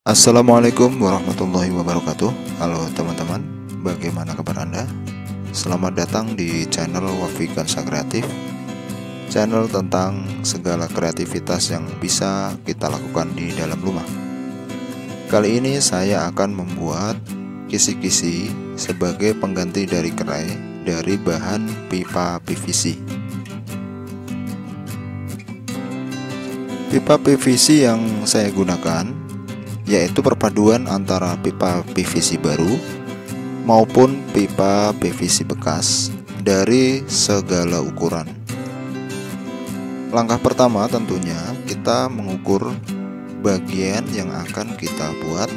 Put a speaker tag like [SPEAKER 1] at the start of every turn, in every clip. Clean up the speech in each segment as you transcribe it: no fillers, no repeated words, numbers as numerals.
[SPEAKER 1] Assalamualaikum warahmatullahi wabarakatuh. Halo teman-teman, bagaimana kabar Anda? Selamat datang di channel Wafi Kansa Kreatif, channel tentang segala kreativitas yang bisa kita lakukan di dalam rumah. Kali ini saya akan membuat kisi-kisi sebagai pengganti dari kerai dari bahan pipa PVC. Pipa PVC yang saya gunakan yaitu perpaduan antara pipa PVC baru maupun pipa PVC bekas dari segala ukuran. Langkah pertama tentunya kita mengukur bagian yang akan kita buat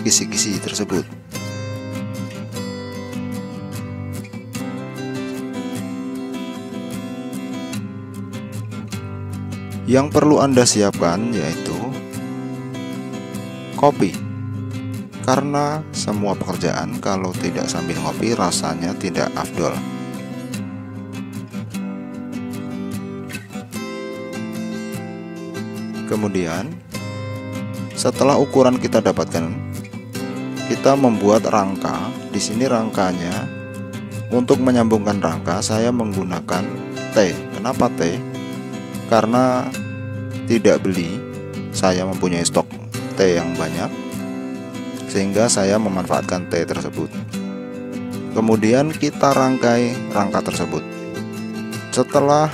[SPEAKER 1] kisi-kisi tersebut. Yang perlu Anda siapkan yaitu kopi, karena semua pekerjaan kalau tidak sambil ngopi rasanya tidak afdol. Kemudian setelah ukuran kita dapatkan, kita membuat rangka. Di sini rangkanya, untuk menyambungkan rangka saya menggunakan T. Kenapa T? Karena tidak beli, saya mempunyai stok T yang banyak, sehingga saya memanfaatkan T tersebut. Kemudian kita rangkai rangka tersebut. Setelah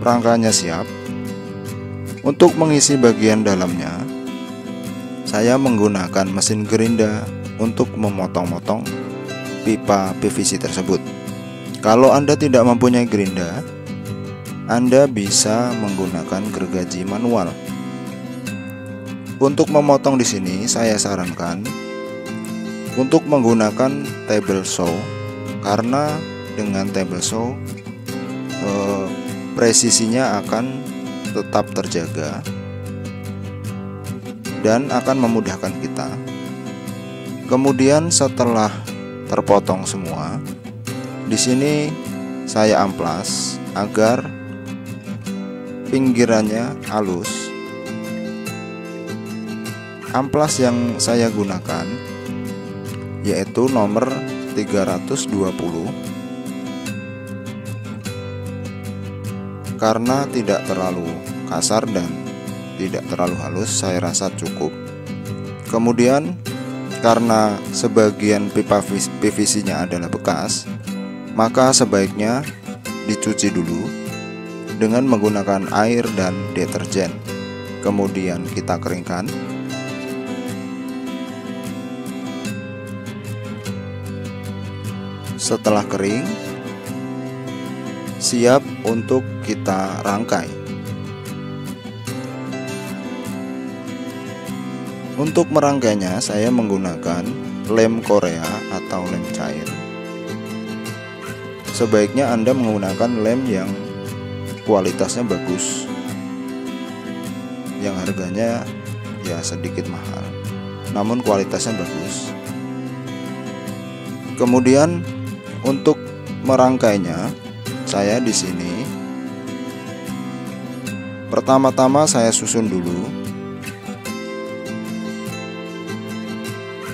[SPEAKER 1] rangkanya siap, untuk mengisi bagian dalamnya saya menggunakan mesin gerinda untuk memotong-motong pipa PVC tersebut. Kalau Anda tidak mempunyai gerinda, Anda bisa menggunakan gergaji manual. Untuk memotong di sini saya sarankan untuk menggunakan table saw, karena dengan table saw presisinya akan tetap terjaga dan akan memudahkan kita. Kemudian setelah terpotong semua, di sini saya amplas agar pinggirannya halus. Amplas yang saya gunakan yaitu nomor 320, karena tidak terlalu kasar dan tidak terlalu halus, saya rasa cukup. Kemudian karena sebagian pipa PVC-nya adalah bekas, maka sebaiknya dicuci dulu dengan menggunakan air dan deterjen. Kemudian kita keringkan. Setelah kering, siap untuk kita rangkai. Untuk merangkainya saya menggunakan lem Korea atau lem cair. Sebaiknya Anda menggunakan lem yang kualitasnya bagus, yang harganya ya sedikit mahal, namun kualitasnya bagus. Kemudian untuk merangkainya, saya di sini pertama-tama saya susun dulu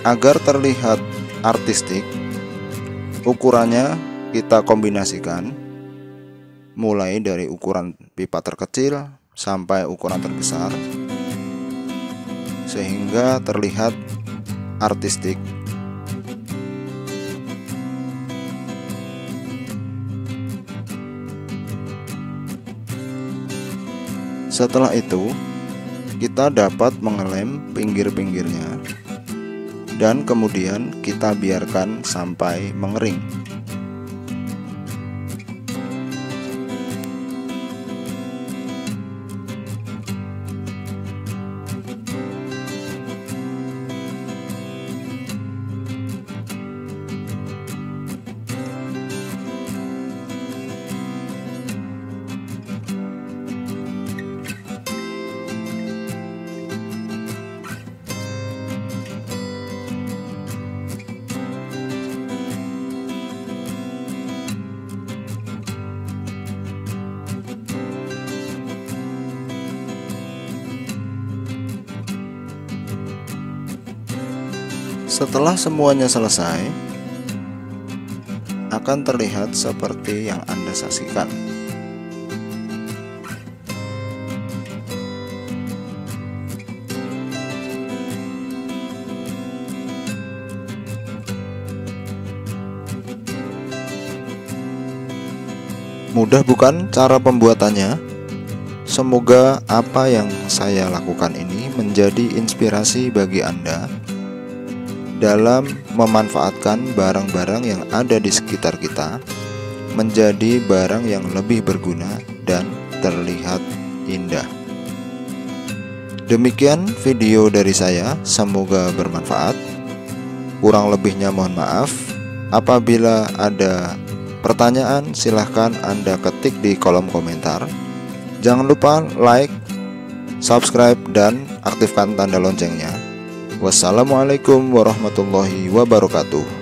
[SPEAKER 1] agar terlihat artistik. Ukurannya kita kombinasikan mulai dari ukuran pipa terkecil sampai ukuran terbesar sehingga terlihat artistik. Setelah itu kita dapat mengelem pinggir-pinggirnya dan kemudian kita biarkan sampai mengering. Setelah semuanya selesai, akan terlihat seperti yang Anda saksikan. Mudah bukan cara pembuatannya? Semoga apa yang saya lakukan ini menjadi inspirasi bagi Anda dalam memanfaatkan barang-barang yang ada di sekitar kita menjadi barang yang lebih berguna dan terlihat indah. Demikian video dari saya, semoga bermanfaat. Kurang lebihnya mohon maaf. Apabila ada pertanyaan, silahkan Anda ketik di kolom komentar. Jangan lupa like, subscribe, dan aktifkan tanda loncengnya. Wassalamualaikum warahmatullahi wabarakatuh.